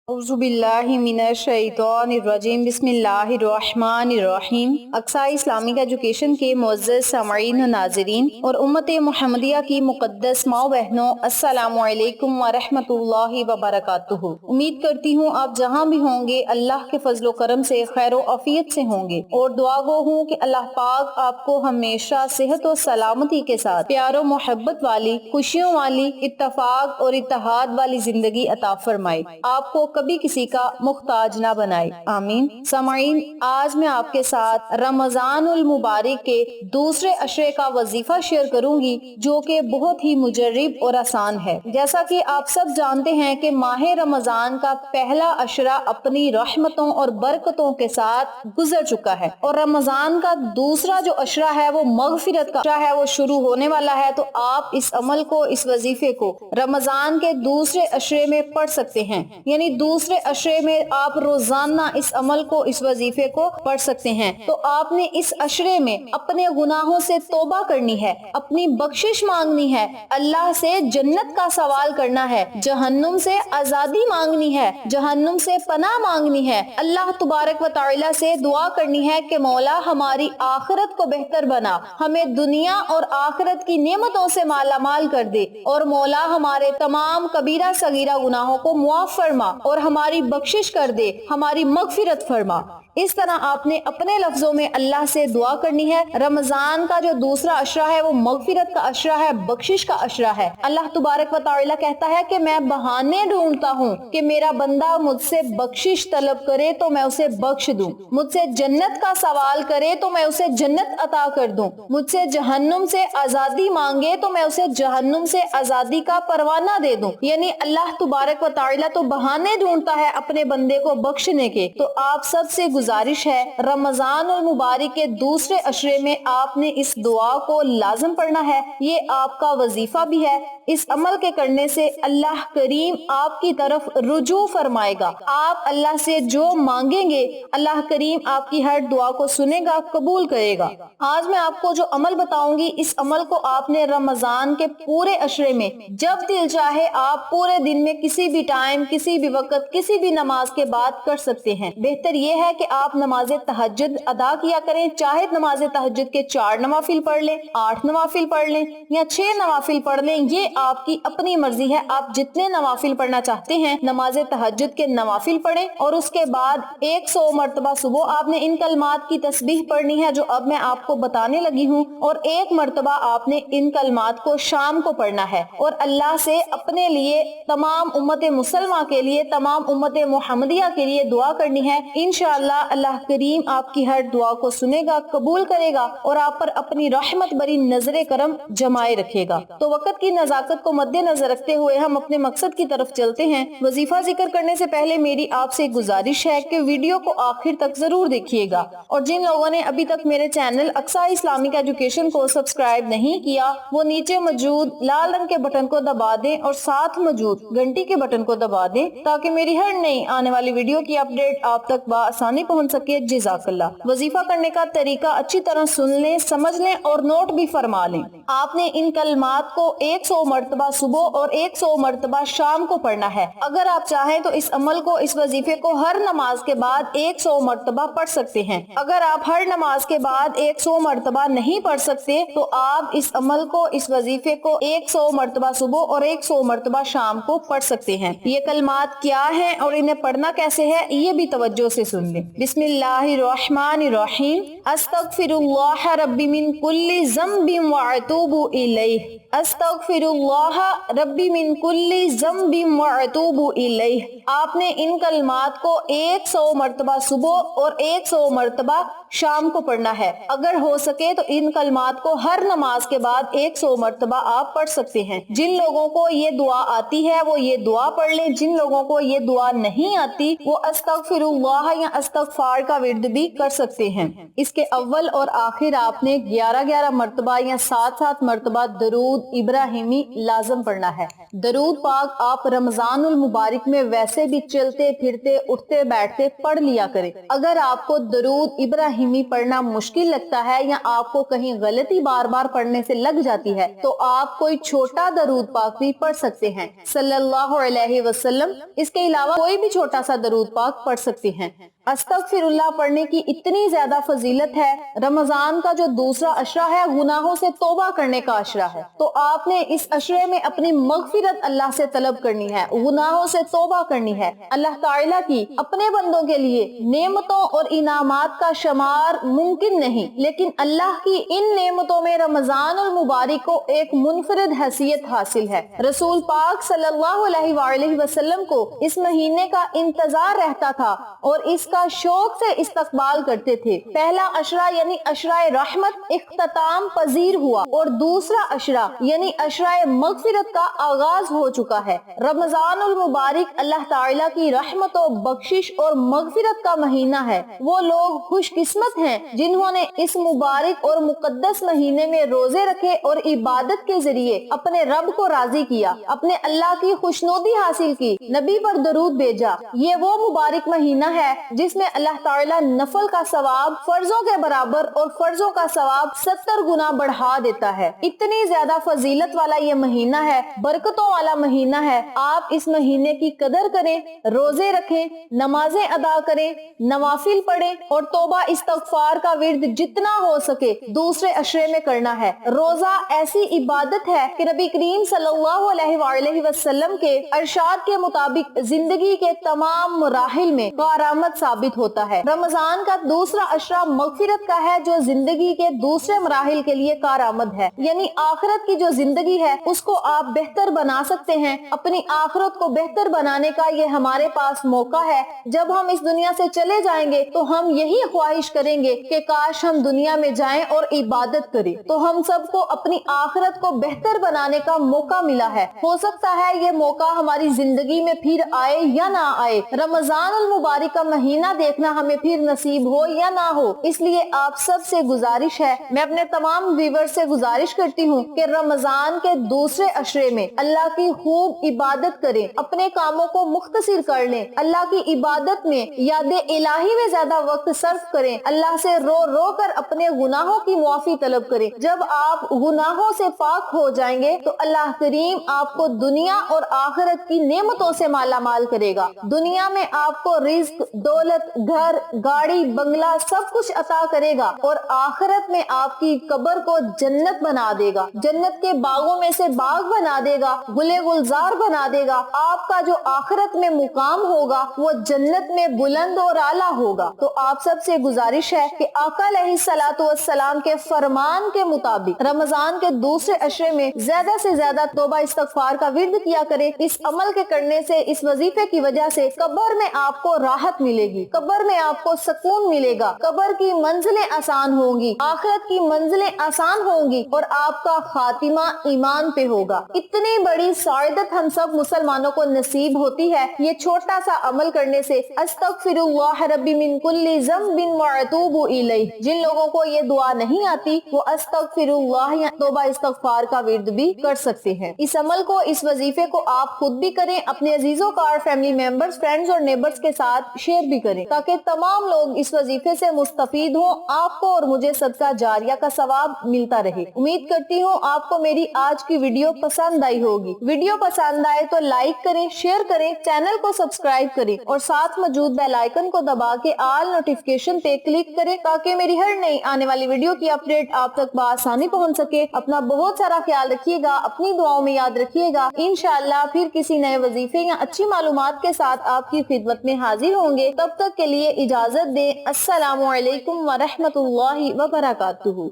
औज़ु बिल्लाहि मिनश शैतानिर रजीम बिस्मिल्लाहिर्रहमानिर्रहीम। Aqsa Islamic education के मुअज़्ज़ज़ सामईन व नाज़रीन और उम्मत मुहम्मदिया की मुक़द्दस माँ बहनों, अस्सलामु अलैकुम व रहमतुल्लाहि व बरकातुहू। उम्मीद करती हूँ आप जहाँ भी होंगे अल्लाह के फज़्ल व करम से खैर व आफियत से होंगे और दुआ गो हूँ कि अल्लाह पाक आपको हमेशा सेहत और सलामती के साथ प्यार और मोहब्बत वाली, खुशियों वाली, इत्तफाक और इत्तेहाद वाली जिंदगी अता फरमाए, आपको कभी किसी का मुख्ताज ना बनाए, आमीन। सामाईन, आज मैं आपके साथ रमजानुल मुबारक के दूसरे अशरे का वजीफा शेयर करूंगी जो कि बहुत ही मुजर्रिब और आसान है। जैसा कि आप सब जानते हैं कि माह रमजान का पहला अशरा अपनी रहमतों और बरकतों के साथ गुजर चुका है और रमजान का दूसरा जो अशरा है वो मगफिरत का अशरा है, वो शुरू होने वाला है। तो आप इस अमल को, इस वजीफे को रमजान के दूसरे अशरे में पढ़ सकते हैं, यानी दूसरे अशरे में आप रोजाना इस अमल को, इस वजीफे को पढ़ सकते हैं। तो आपने इस अशरे में अपने गुनाहों से तौबा करनी है, अपनी बख्शिश मांगनी है, अल्लाह से जन्नत का सवाल करना है, जहन्नुम से आजादी मांगनी है, जहन्नुम से पनाह मांगनी है, अल्लाह तुबारक व तआला से दुआ करनी है कि मौला हमारी आखिरत को बेहतर बना, हमें दुनिया और आखिरत की नेमतों से मालामाल कर दे और मौला हमारे तमाम कबीरा सगीरा गुनाहों को मुआफ फरमा और हमारी बख्शिश कर दे, हमारी मगफिरत फरमा। इस तरह आपने अपने लफ्जों में अल्लाह से दुआ करनी है। रमजान का जो दूसरा अशरा है वो मगफिरत का अशरा है, बख्शिश का अशरा है। अल्लाह तुबारक व तआला कहता है कि मैं बहाने ढूंढता हूँ कि मेरा बंदा मुझसे बख्शिश तलब करे तो मैं उसे बख्श दूं, मुझसे जन्नत का सवाल करे तो मैं उसे जन्नत अता कर दूं, मुझसे जहन्नुम से आजादी मांगे तो मैं उसे जहन्नुम से आजादी का परवाना दे दूं। यानी अल्लाह तुबारक व तआला तो बहाने ढूंढता है अपने बंदे को बख्शने के। तो आप सबसे गुजारिश है, रमजान और मुबारक के दूसरे अशरे में आपने इस दुआ को लाजम पढ़ना है। ये आपका वजीफा भी है। इस अमल के करने से अल्लाह करीम आपकी तरफ रुजू फरमाएगा। आप अल्लाह से जो मांगेंगे अल्लाह करीम आपकी हर दुआ को सुनेगा, कबूल करेगा। आज मैं आपको जो अमल बताऊंगी, इस अमल को आपने रमजान के पूरे अशरे में जब दिल चाहे आप पूरे दिन में किसी भी टाइम, किसी भी वक्त, किसी भी नमाज के बाद कर सकते हैं। बेहतर ये है कि आप नमाज तहज्जुद अदा किया करें, चाहे नमाज तहज्जुद के 4 नवाफिल पढ़ लें, 8 नवाफिल पढ़ लें या 6 नवाफिल पढ़ लें, ये आपकी अपनी मर्जी है। आप जितने नवाफिल पढ़ना चाहते हैं नमाज तहज्जुद के नवाफिल पढ़ें और उसके बाद 100 मरतबा सुबह आपने इन कलमात की तस्बीह पढ़नी है जो अब मैं आपको बताने लगी हूँ, और 1 मरतबा आपने इन कलमात को शाम को पढ़ना है और अल्लाह से अपने लिए, तमाम उम्मत मुसलमा के लिए, तमाम उम्मत मुहम्मदिया के लिए दुआ करनी है। इंशाअल्लाह अल्लाह करीम आपकी हर दुआ को सुनेगा, कबूल करेगा और आप पर अपनी रहमत भरी नजरे करम जमाए रखेगा। तो वक्त की नजाकत को मद्देनजर रखते हुए हम अपने मकसद की तरफ चलते हैं। वजीफा जिक्र करने से पहले मेरी आपसे गुजारिश है कि वीडियो को आखिर तक जरूर देखिएगा और जिन लोगों ने अभी तक मेरे चैनल अक्सा इस्लामिक एजुकेशन को सब्सक्राइब नहीं किया वो नीचे मौजूद लाल रंग के बटन को दबा दें और साथ मौजूद घंटी के बटन को दबा दें ताकि मेरी हर नई आने वाली वीडियो की अपडेट आप तक आसानी पहुंच सके। जज़ाकल्लाह। वजीफा करने का तरीका अच्छी तरह सुन लें, समझ लें और नोट भी फरमा लें। आपने इन कलमात को 100 मरतबा सुबह और 100 मरतबा शाम को पढ़ना है। अगर आप चाहें तो इस अमल को, इस वजीफे को हर नमाज के बाद 100 मरतबा पढ़ सकते हैं। अगर आप हर नमाज के बाद 100 मरतबा नहीं पढ़ सकते तो आप इस अमल को, इस वजीफे को 100 मरतबा सुबह और 100 मरतबा शाम को पढ़ सकते हैं। ये कलमात क्या हैं और इन्हें पढ़ना कैसे है ये भी तवज्जो से सुन लें। बिस्मिल्लाहिर्रहमानिर्रहीम। अस्तगफिरुल्लाह रब्बी मिन कुल्ली ज़म्बिन व अतूबु इलैह। अस्तगफिरुल्लाह रब्बी मिन कुल्ली ज़म्बिन व अतूबु इलैह। आपने इन कलमात को 100 मरतबा सुबह और 100 मरतबा शाम को पढ़ना है। अगर हो सके तो इन कलमात को हर नमाज के बाद 100 मरतबा आप पढ़ सकते हैं। जिन लोगों को ये दुआ आती है वो ये दुआ पढ़ लें, जिन लोगों को ये दुआ नहीं आती वो अस्तगफिरुल्लाह या अस्तगफार का विर्द भी कर सकते हैं। इसके अव्वल और आखिर आपने 11-11 मरतबा या 7-7 मरतबा दरूद इब्राहिमी लाजम पढ़ना है। दरूद पाक आप रमजानुल मुबारक में वैसे भी चलते फिरते, उठते बैठते पढ़ लिया करें। अगर आपको दरूद इब्राहिमी ابراہیمی پڑھنا مشکل لگتا ہے یا آپ کو کہیں غلطی بار بار پڑھنے سے لگ جاتی ہے تو آپ کوئی چھوٹا درود پاک بھی پڑھ سکتے ہیں صلی اللہ علیہ وسلم۔ اس کے علاوہ کوئی بھی چھوٹا سا درود پاک پڑھ سکتے ہیں۔ استغفر اللہ پڑھنے کی اتنی زیادہ فضیلت ہے۔ رمضان کا جو دوسرا عشرہ ہے گناہوں سے توبہ کرنے کا عشرہ ہے، تو آپ نے اس عشرے میں اپنی مغفرت اللہ سے طلب کرنی ہے، گناہوں سے توبہ کرنی ہے۔ اللہ تعالیٰ کی اپنے بندوں کے لیے نعمتوں اور انعامات کا شمار ممکن نہیں، لیکن اللہ کی ان نعمتوں میں رمضان المبارک کو ایک منفرد حیثیت حاصل ہے۔ رسول پاک صلی اللہ علیہ وآلہ وسلم کو اس مہینے کا انتظار رہتا تھا اور اس کا شوق سے استقبال کرتے تھے۔ پہلا عشرہ یعنی عشرہ رحمت اختتام پذیر ہوا اور دوسرا عشرہ یعنی عشرہ مغفرت کا آغاز ہو چکا ہے۔ رمضان المبارک اللہ تعالیٰ کی رحمت و بخشش اور مغفرت کا مہینہ ہے۔ وہ لوگ خوش قسمت ہیں جنہوں نے اس مبارک اور مقدس مہینے میں روزے رکھے اور عبادت کے ذریعے اپنے رب کو راضی کیا، اپنے اللہ کی خوشنودی حاصل کی، نبی پر درود بھیجا۔ یہ وہ مبارک مہینہ ہے جس میں اللہ تعالیٰ نفل کا ثواب فرضوں کے برابر اور فرضوں کا ثواب 70 گنا بڑھا دیتا ہے۔ اتنی زیادہ فضیلت والا یہ مہینہ ہے، برکتوں والا مہینہ ہے۔ آپ اس مہینے کی قدر کریں، روزے رکھیں، نمازیں ادا کریں، نوافل پڑھیں اور توبہ استغفار کا ورد جتنا ہو سکے دوسرے عشرے میں کرنا ہے۔ روزہ ایسی عبادت ہے کہ نبی کریم صلی اللہ علیہ وآلہ وسلم کے ارشاد کے مطابق زندگی کے تمام مراحل میں کارآمد ثابت ہوتا ہے۔ رمضان کا دوسرا عشرہ مغفرت کا ہے جو زندگی کے دوسرے مراحل کے لیے کارآمد ہے، یعنی آخرت کی جو زندگی ہے اس کو آپ بہتر بنا سکتے ہیں۔ اپنی آخرت کو بہتر بنانے کا یہ ہمارے پاس موقع ہے۔ جب ہم اس دنیا سے چلے جائیں گے تو ہم یہی خواہش کریں گے کہ کاش ہم دنیا میں جائیں اور عبادت کریں، تو ہم سب کو اپنی آخرت کو بہتر بنانے کا موقع ملا ہے۔ ہو سکتا ہے یہ موقع ہماری زندگی میں پھر آئے یا نہ آئے، رمضان المبارک کا مہینہ دیکھنا ہمیں پھر نصیب ہو یا نہ ہو۔ اس لیے آپ سب سے گزارش ہے، میں اپنے تمام ویور سے گزارش کرتی ہوں کہ رمضان کے دوسرے عشرے میں اللہ کی خوب عبادت کریں، اپنے کاموں کو مختصر کر لیں، اللہ کی عبادت میں یاد الہی میں زیادہ وقت صرف کریں، اللہ سے رو رو کر اپنے گناہوں کی معافی طلب کریں۔ جب آپ گناہوں سے پاک ہو جائیں گے تو اللہ کریم آپ کو دنیا اور آخرت کی نعمتوں سے مالا مال کرے گا۔ دنیا میں آپ کو رزق، دولت، گھر، گاڑی، بنگلہ سب کچھ عطا کرے گا اور آخرت میں آپ کی قبر کو جنت بنا دے گا، جنت کے باغوں میں سے باغ بنا دے گا، گلے گلزار بنا دے گا۔ آپ کا جو آخرت میں مقام ہوگا وہ جنت میں بلند اور اعلیٰ ہوگا۔ تو آپ سب سے گزارش ہے کہ آقا علیہ الصلوۃ والسلام کے فرمان کے مطابق رمضان کے دوسرے عشرے میں زیادہ سے زیادہ توبہ استغفار کا ورد کیا کریں۔ اس عمل کے کرنے سے، اس وظیفے کی وجہ سے قبر میں آپ کو راحت ملے گی، قبر میں آپ کو سکون ملے گا، قبر کی منزلیں آسان ہوں گی، آخرت کی منزلیں آسان ہوں گی اور آپ کا خاتمہ ایمان پہ ہوگا۔ اتنی بڑی سعادت ہم سب مسلمانوں کو نصیب ہوتی ہے یہ چھوٹا سا عمل کرنے سے۔ استغفر اللہ ربی من کل ذنب واتوب الیہ، جن لوگوں کو یہ دعا نہیں آتی وہ استغفر اللہ یا توبہ استغفار کا ورد بھی کر سکتے ہیں۔ اس عمل کو، اس وظیفے کو آپ خود بھی کریں، اپنے عزیزوں کا اور فیملی ممبرز، فرینڈز اور نیبرز کے ساتھ شیئر بھی کریں تاکہ تمام لوگ اس وظیفے سے مستفید ہوں، آپ کو اور مجھے صدقہ جاریہ کا ثواب ملتا رہے۔ امید کرتی ہوں آپ کو میری آج کی ویڈیو پسند آئی ہوگی۔ ویڈیو پسند آئے تو لائک کریں، شیئر کریں، چینل کو سبسکرائب کریں اور ساتھ موجود بیل آئیکن کو دبا کے آل نوٹیفیکیشن پہ کلک کریں تاکہ میری ہر نئی آنے والی ویڈیو کی اپڈیٹ آپ تک بآسانی پہنچ سکے۔ اپنا بہت سارا خیال رکھیے گا، اپنی دعاؤں میں یاد رکھیے گا۔ انشاءاللہ پھر کسی نئے وظیفے یا اچھی معلومات کے ساتھ آپ کی خدمت میں حاضر ہوں گے۔ تب تک کے لیے اجازت دیں۔ السلام علیکم ورحمۃ اللہ وبرکاتہ۔